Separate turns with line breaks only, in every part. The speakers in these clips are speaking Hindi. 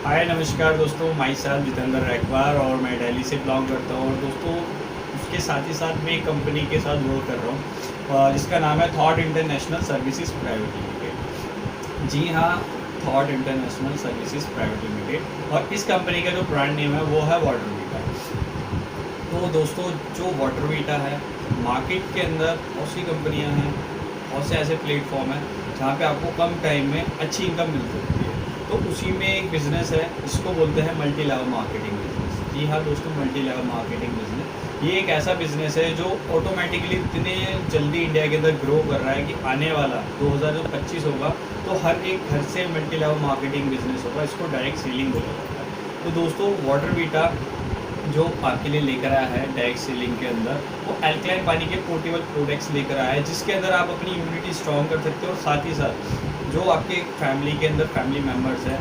हाय नमस्कार दोस्तों, माई सेल्फ जितेंद्र रैकवार और मैं दिल्ली से बिलोंग करता हूँ। और दोस्तों उसके साथ ही साथ मैं एक कंपनी के साथ वर्क कर रहा हूँ जिसका नाम है Thought International Services Private Limited. जी हाँ, Thought International Services Private Limited. और इस कंपनी का जो ब्रांड नेम है वो है वाटर वीटा। तो दोस्तों जो वाटर वीटा है, मार्केट के अंदर बहुत सी कंपनियाँ हैं, बहुत से ऐसे प्लेटफॉर्म हैं जहाँ पे आपको कम टाइम में अच्छी इनकम मिल सकती है। तो उसी में एक बिज़नेस है जिसको बोलते हैं मल्टी लेवल मार्केटिंग बिजनेस। जी हाँ दोस्तों, मल्टी लेवल मार्केटिंग बिजनेस ये एक ऐसा बिज़नेस है जो ऑटोमेटिकली इतने जल्दी इंडिया के अंदर ग्रो कर रहा है कि आने वाला 2025 होगा तो हर एक घर से मल्टी लेवल मार्केटिंग बिजनेस होगा। इसको डायरेक्ट सेलिंग बोला जाता है। तो दोस्तों वाटर वीटा जो आपके लिए लेकर आया है डायरेक्ट सेलिंग के अंदर, वो एल्कलाइन पानी के पोर्टेबल प्रोडक्ट्स लेकर आया है जिसके अंदर आप अपनी इम्यूनिटी स्ट्रॉन्ग कर सकते हो। और साथ ही साथ जो आपके फैमिली के अंदर फैमिली मेम्बर्स हैं,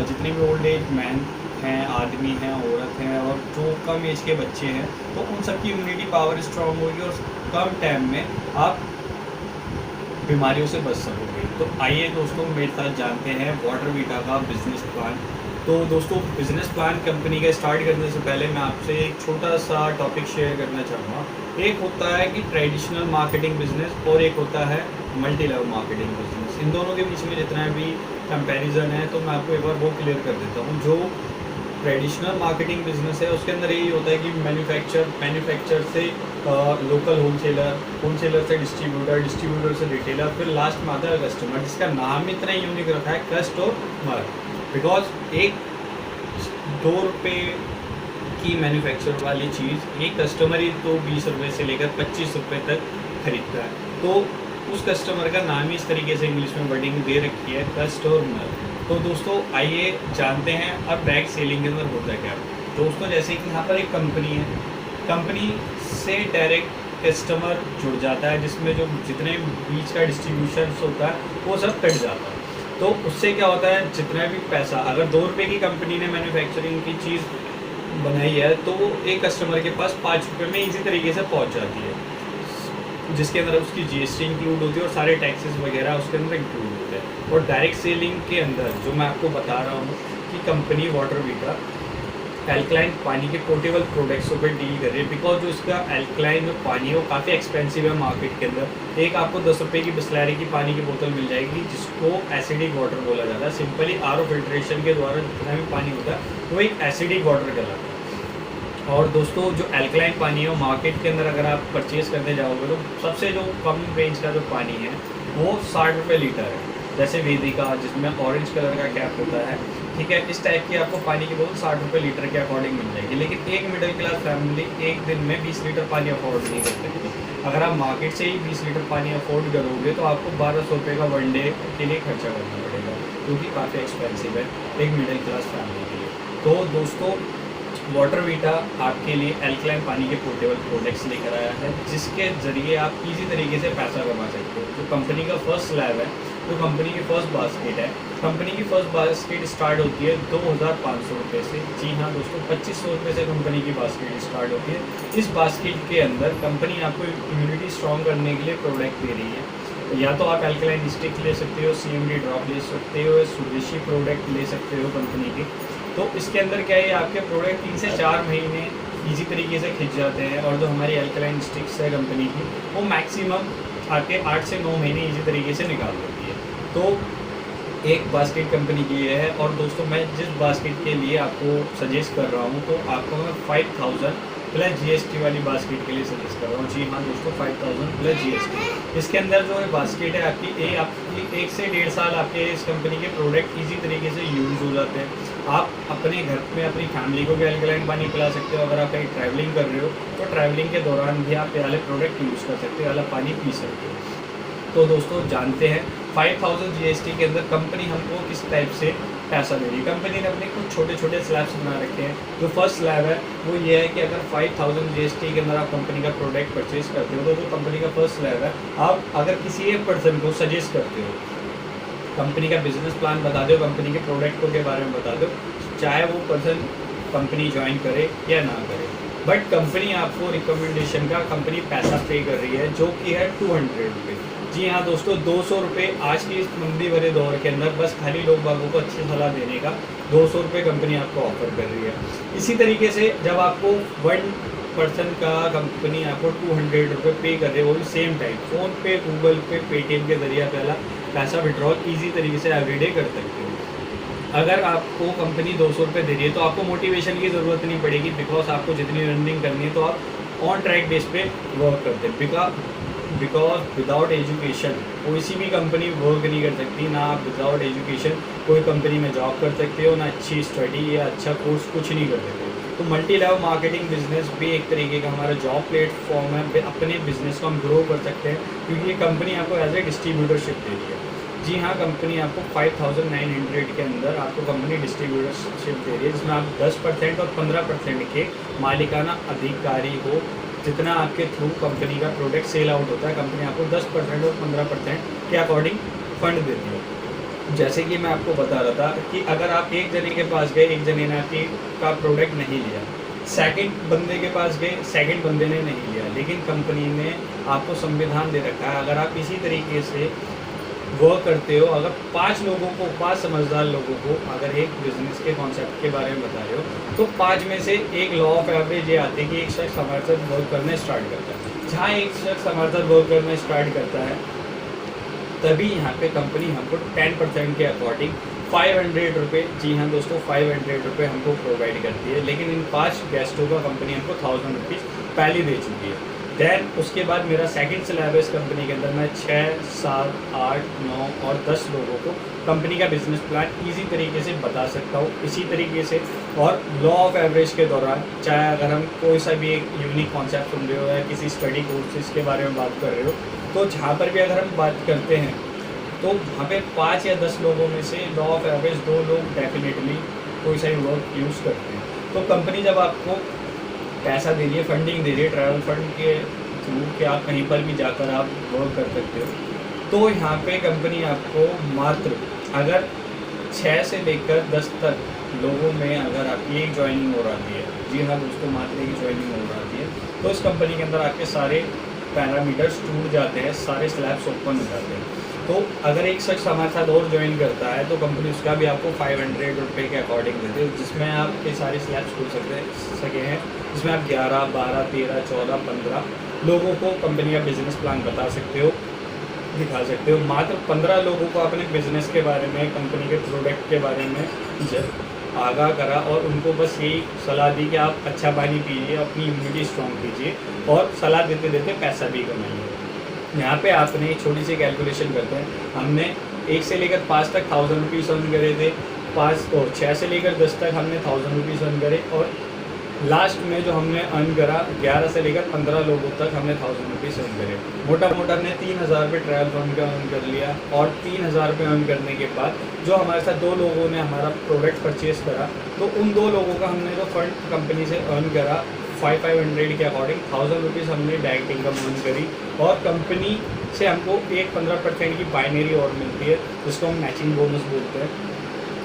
जितने भी ओल्ड एज मैन हैं, आदमी हैं, औरत हैं और जो कम एज के बच्चे हैं, तो उन सबकी इम्यूनिटी पावर स्ट्रॉन्ग होगी और कम टाइम में आप बीमारियों से बच सकोगे। तो आइए दोस्तों मेरे साथ जानते हैं वाटर वीटा का बिजनेस प्लान। तो दोस्तों बिजनेस प्लान कंपनी का स्टार्ट करने से पहले मैं आपसे एक छोटा सा टॉपिक शेयर करना चाहूँगा। एक होता है कि ट्रेडिशनल मार्केटिंग बिजनेस और एक होता है मल्टी लेवल मार्केटिंग बिजनेस। इन दोनों के बीच में जितना भी कंपैरिजन है तो मैं आपको एक बार वो क्लियर कर देता हूँ। जो ट्रेडिशनल मार्केटिंग बिजनेस है उसके अंदर यही होता है कि मैन्युफैक्चर से लोकल होलसेलर से डिस्ट्रीब्यूटर से रिटेलर, फिर लास्ट में आता है कस्टमर, जिसका नाम इतना यूनिक रखा है कस्टमर। बिकॉज एक 2 रुपये की मैन्युफैक्चर वाली चीज़ एक कस्टमर ही तो 20 रुपये से लेकर 25 रुपये तक खरीदता है। तो उस कस्टमर का नाम ही इस तरीके से इंग्लिश में वर्डिंग दे रखी है कस्टमर। तो दोस्तों आइए जानते हैं अब डायरेक्ट सेलिंग के अंदर होता है क्या। दोस्तों जैसे कि यहाँ पर एक कंपनी है, कंपनी से डायरेक्ट कस्टमर जुड़ जाता है जिसमें जो जितने बीच का डिस्ट्रीब्यूशन होता है वो सब कट जाता है। तो उससे क्या होता है, जितना भी पैसा अगर 2 रुपये की कंपनी ने मैन्युफैक्चरिंग की चीज़ बनाई है तो वो एक कस्टमर के पास 5 रुपये में इजी तरीके से पहुंच जाती है, जिसके अंदर उसकी जीएसटी इंक्लूड होती है और सारे टैक्सेस वगैरह उसके अंदर इंक्लूड होते हैं। और डायरेक्ट सेलिंग के अंदर जो मैं आपको बता रहा हूँ कि कंपनी वाटर वीटा एल्कलाइन पानी के पोर्टेबल प्रोडक्ट्सों पर डील कर रही है। बिकॉज जो इसका एल्कलाइन जो पानी है वो काफ़ी एक्सपेंसिव है मार्केट के अंदर। एक आपको 10 रुपये की बिस्लैरी की पानी की बोतल मिल जाएगी जिसको एसिडिक वाटर बोला जाता है। सिंपली आरओ फिल्ट्रेशन के द्वारा जितना भी पानी होता है वो एक एसिडिक वाटर कहलाता है। और दोस्तों जो एल्कलाइन पानी है वो मार्केट के अंदर अगर आप परचेज़ करने जाओगे तो सबसे जो कम रेंज का जो पानी है वो 60 रुपये लीटर है। जैसे वेदिका जिसमें ऑरेंज कलर का कैप होता है, ठीक है, इस टाइप की आपको पानी की बोतल 60 रुपये लीटर के अकॉर्डिंग मिल जाएगी। लेकिन एक मिडिल क्लास फैमिली एक दिन में 20 लीटर पानी अफोर्ड नहीं कर सकती। अगर आप मार्केट से ही 20 लीटर पानी अफोर्ड करोगे तो आपको 1200 रुपये का वन डे के लिए खर्चा करना पड़ेगा, जो कि काफ़ी एक्सपेंसिव है एक मिडिल क्लास फैमिली के लिए। तो दोस्तों वाटर वीटा आपके लिए एल्कलाइन पानी के पोर्टेबल प्रोडक्ट्स लेकर आया है जिसके ज़रिए आप इजी तरीके से पैसा कमा सकते हो। जो कंपनी का फर्स्ट स्लैब है, जो कंपनी की फ़र्स्ट बास्केट है, कंपनी की फ़र्स्ट बास्केट स्टार्ट होती है 2500 रुपये से। जी हाँ दोस्तों, 2500 रुपये से कंपनी की बास्केट स्टार्ट होती है। इस बास्केट के अंदर कंपनी आपको इम्यूनिटी स्ट्रॉन्ग करने के लिए प्रोडक्ट दे रही है। या तो आप एल्कलाइन स्टिक ले सकते हो, CMD ड्रॉप ले सकते हो, स्वदेशी प्रोडक्ट ले सकते हो कंपनी के। तो इसके अंदर क्या है, आपके प्रोडक्ट 3 से 4 महीने इजी तरीके से खिंच जाते हैं। और जो हमारी एल्कलाइन स्टिक्स है कंपनी की वो मैक्सिमम आपके 8 से 9 महीने इजी तरीके से निकाल देती है। तो एक बास्केट कंपनी की ये है। और दोस्तों मैं जिस बास्केट के लिए आपको सजेस्ट कर रहा हूँ तो आपको मैं 5000 प्लस GST वाली बास्केट के लिए सजेस्ट कर रहा हूँ। जी हाँ दोस्तों, 5000 प्लस GST। इसके अंदर जो है बास्केट है आपकी 1 से 1.5 साल आपके इस कंपनी के प्रोडक्ट इजी तरीके से यूज़ हो जाते हैं। आप अपने घर में अपनी फैमिली को भी एल्कलाइन पानी पिला सकते हो। अगर आप कहीं ट्रैवलिंग कर रहे हो तो ट्रैवलिंग के दौरान भी आप ये वाले प्रोडक्ट यूज़ कर सकते हो, वाला पानी पी सकते हो। तो दोस्तों जानते हैं 5000 GST के अंदर कंपनी हमको किस टाइप से पैसा दे रही है। कंपनी ने अपने कुछ छोटे छोटे स्लैब्स बना रखे हैं। जो फर्स्ट स्लैब है वो ये है कि अगर 5000 GST के अंदर आप कंपनी का प्रोडक्ट परचेज करते हो तो जो कंपनी का फर्स्ट स्लैब है, आप अगर किसी एक पर्सन को सजेस्ट करते हो, कंपनी का बिजनेस प्लान बता दो, कंपनी के प्रोडक्टों के बारे में बता दो, चाहे वो पर्सन कंपनी ज्वाइन करे या ना करे, बट कंपनी आपको रिकमेंडेशन का कंपनी पैसा पे कर रही है जो कि है 200 रुपये। जी हाँ दोस्तों, 200 रुपये आज की इस मंदी भरे दौर के अंदर बस खाली लोग बागों को अच्छी सलाह देने का 200 रुपये कंपनी आपको ऑफर कर रही है। इसी तरीके से जब आपको 1 पर्सन का कंपनी आपको 200 रुपये पे कर रही है, वो भी सेम टाइम फ़ोन पे, गूगल पे, पेटीएम के जरिए पहला पैसा विड्रॉल ईजी तरीके से एवरीडे कर सकते हो। अगर आपको कंपनी 200 रुपये दे रही है तो आपको मोटिवेशन की ज़रूरत नहीं पड़ेगी, बिकॉज आपको जितनी रनिंग करनी है तो आप ऑन ट्रैक बेस पे वर्क करते हैं। बिकॉज विदाउट एजुकेशन कोई सी भी कंपनी वर्क नहीं कर सकती, ना आप विदाउट एजुकेशन कोई कंपनी में जॉब कर सकते हो, ना अच्छी स्टडी या अच्छा कोर्स कुछ नहीं कर सकते। तो मल्टी लेवल मार्केटिंग बिजनेस भी एक तरीके का हमारा जॉब प्लेटफॉर्म है। अपने बिजनेस को हम ग्रो कर सकते हैं क्योंकि ये कंपनी आपको एज ए डिस्ट्रीब्यूटरशिप दे रही है। जी हाँ, कंपनी आपको 5900 के अंदर आपको कंपनी डिस्ट्रीब्यूटरशिप दे रही है, जिसमें आप 10% और 15% के मालिकाना अधिकारी हो। जितना आपके थ्रू कंपनी का प्रोडक्ट सेल आउट होता है, कंपनी आपको 10% और 15% के अकॉर्डिंग फंड देती है। जैसे कि मैं आपको बता रहा था कि अगर आप एक जने के पास गए, एक जने ने आपकी का प्रोडक्ट नहीं लिया, सेकंड बंदे के पास गए, सेकंड बंदे ने नहीं लिया, लेकिन कंपनी ने आपको संविधान दे रखा है, अगर आप इसी तरीके से वर्क करते हो, अगर 5 लोगों को, 5 समझदार लोगों को अगर एक बिजनेस के कॉन्सेप्ट के बारे में बता रहे हो, तो 5 में से एक लॉ ऑफ एवरेज ये आती है कि एक शख्स हमारे साथ वर्क करना स्टार्ट करता है। जहाँ एक शख्स हमारे साथ वर्क करना स्टार्ट करता है, तभी यहाँ पे कंपनी हमको 10% के अकॉर्डिंग 500 रुपये, जी हाँ दोस्तों, 500 रुपये हमको प्रोवाइड करती है। लेकिन इन 5 गेस्टों का कंपनी हमको 1000 रुपीज़ पहले दे चुकी है। दैन उसके बाद मेरा सेकंड स्लैब है इस कंपनी के अंदर, मैं 6, 7, 8, 9 और 10 लोगों को कंपनी का बिजनेस प्लान इजी तरीके से बता सकता हूँ। इसी तरीके से और लॉ ऑफ एवरेज के दौरान, चाहे अगर हम कोई सा भी एक यूनिक कॉन्सेप्ट सुन रहे हो या किसी स्टडी कोर्सेज के बारे में बात कर रहे हो, तो जहाँ पर भी अगर हम बात करते हैं तो वहाँ पे 5 या 10 लोगों में से लॉ ऑफ एवरेज 2 लोग डेफिनेटली कोई सा ही वर्क यूज़ करते हैं। तो कंपनी जब आपको पैसा दे रही है, फंडिंग दे रही है ट्रैवल फंड के थ्रू कि आप कहीं पर भी जाकर आप वर्क कर सकते हो, तो यहाँ पे कंपनी आपको मात्र अगर 6 से लेकर 10 तक लोगों में अगर आपकी एक ज्वाइनिंग हो रही है, जी हाँ दोस्तों, मात्र एक ज्वाइनिंग हो रही है, तो इस कंपनी के अंदर आपके सारे पैरामीटर्स टूट जाते हैं, सारे स्लैब्स ओपन हो जाते हैं। तो अगर एक शख्स हमारे साथ और ज्वाइन करता है तो कंपनी उसका भी आपको 500 रुपये के अकॉर्डिंग देती है, जिसमें आपके सारे स्लैब्स खुल सके हैं, जिसमें आप 11, 12, 13, 14, 15 लोगों को कंपनी का बिजनेस प्लान बता सकते हो, दिखा सकते हो। मात्र 15 लोगों को अपने बिजनेस के बारे में, कंपनी के प्रोडक्ट के बारे में आगाह करा और उनको बस यही सलाह दी कि आप अच्छा पानी पीजिए, अपनी इम्यूनिटी स्ट्रॉन्ग कीजिए और सलाह देते देते पैसा भी कमाइए। यहाँ पे आपने एक छोटी सी कैलकुलेशन करते हैं, हमने 1 से लेकर 5 तक 1000 रुपीज़ अर्न करे थे, 6 से लेकर 10 तक हमने 1000 रुपीज़ अर्न करे, और लास्ट में जो हमने अर्न करा 11 से लेकर 15 लोगों तक हमने 1000 रुपीज़ अर्न करे। मोटा मोटा हमने 3000 रुपये ट्रायल फंड का अर्न कर लिया, और 3000 रुपये अर्न करने के बाद जो हमारे साथ 2 लोगों ने हमारा प्रोडक्ट परचेज़ करा, तो उन 2 लोगों का हमने जो फंड कंपनी से अर्न करा 500 के अकॉर्डिंग 1000 रुपीज़ हमने डायरेक्ट इनकम अर्न करी, और कंपनी से हमको एक 15% की बाइनरी और मिलती है, जिसको हम मैचिंग बोनस बोलते हैं।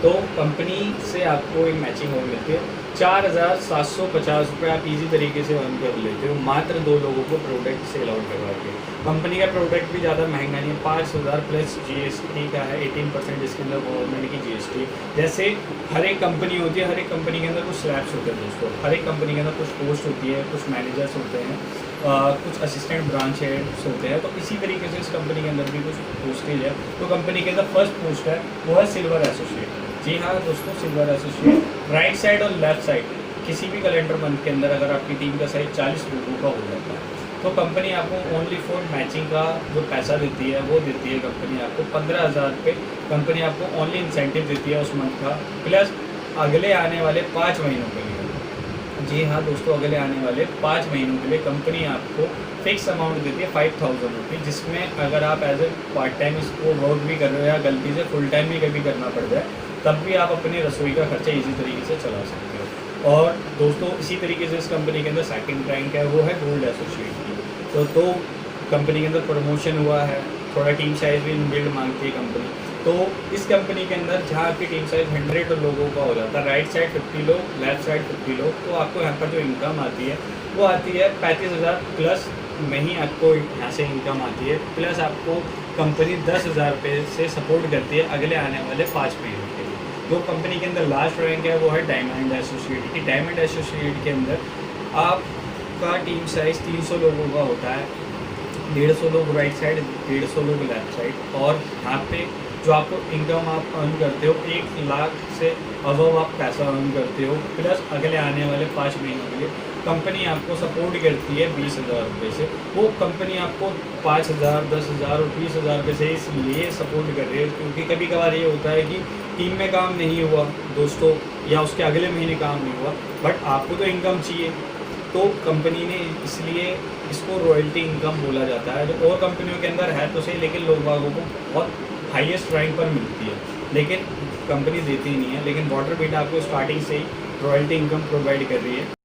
तो कंपनी से आपको एक मैचिंग और मिलती है, 4750 रुपये आप इजी तरीके से अर्न कर लेते हो मात्र 2 लोगों को प्रोडक्ट सेल आउट करवा के। कंपनी का प्रोडक्ट भी ज़्यादा महंगा नहीं है, 5000 प्लस GST का है, 18% इसके अंदर गवर्नमेंट की GST। जैसे हर एक कंपनी होती है, हर एक कंपनी के अंदर कुछ स्लैब्स होते हैं दोस्तों, हर एक कंपनी के अंदर कुछ पोस्ट होती है, कुछ मैनेजर्स होते हैं, कुछ असिस्टेंट ब्रांच हेड्स होते हैं। तो इसी तरीके से इस कंपनी के अंदर भी कुछ पोस्टेज है। तो कंपनी के अंदर फर्स्ट पोस्ट है वो है सिल्वर एसोसिएट। जी हाँ दोस्तों, सिल्वर एसोसिएट राइट साइड और लेफ्ट साइड किसी भी कैलेंडर मंथ के अंदर अगर आपकी टीम का साइज 40 लोगों का हो जाता है, तो कंपनी आपको ओनली फॉर मैचिंग का जो पैसा देती है वो देती है कंपनी आपको 15,000 रुपये। कंपनी आपको ओनली इंसेंटिव देती है उस मंथ का, प्लस अगले आने वाले 5 महीनों के लिए। जी हाँ दोस्तों, अगले आने वाले 5 महीनों के लिए कंपनी आपको फिक्स अमाउंट देती है 5000 रुपये, जिसमें अगर आप एज ए पार्ट टाइम इसको वर्क भी कर रहे हो या गलती से फुल टाइम भी कभी करना पड़ जाए, तब भी आप अपनी रसोई का खर्चा इसी तरीके से चला सकते हो। और दोस्तों इसी तरीके से इस कंपनी के अंदर सेकंड रैंक है वो है गोल्ड एसोसिएट की। तो कंपनी के अंदर प्रमोशन हुआ है, थोड़ा टीम साइज़ भी इनबिल्ड मांगती है कंपनी। तो इस कंपनी के अंदर जहाँ आपकी टीम साइज़ 100 लोगों का हो जाता है, राइट साइड 50 लोग, लेफ्ट साइड 50 लोग, तो आपको यहाँ पर जो इनकम आती है वो आती है 35,000 प्लस में ही आपको यहाँ से इनकम आती है, प्लस आपको कंपनी 10,000 रुपये से सपोर्ट करती है अगले आने वाले 5 महीनों के लिए। जो कंपनी के अंदर लास्ट रैंक है वो है डायमंड एसोसिएट की। डायमंड एसोसिएट के अंदर आपका टीम साइज़ 300 लोगों का होता है, 150 लोग राइट साइड, 150 लोग लेफ्ट साइड। और यहाँ पे जो आपको इनकम आप अर्न करते हो 1 लाख से अबव आप पैसा अर्न करते हो, प्लस अगले आने वाले 5 महीनों के लिए कंपनी आपको सपोर्ट करती है 20,000 रुपये से। वो कंपनी आपको 5,000, 10,000 और 20,000 रुपये से इसलिए सपोर्ट कर रही है क्योंकि कभी कभार ये होता है कि टीम में काम नहीं हुआ दोस्तों, या उसके अगले महीने काम नहीं हुआ, बट आपको तो इनकम चाहिए, तो कंपनी ने इसलिए इसको रॉयल्टी इनकम बोला जाता है। जो और कंपनियों के अंदर है तो सही, लेकिन लोग बागों को बहुत हाईएस्ट रैंक पर मिलती है, लेकिन कंपनी देती ही नहीं है। लेकिन वाटर बीट आपको स्टार्टिंग से ही रॉयल्टी इनकम प्रोवाइड कर रही है।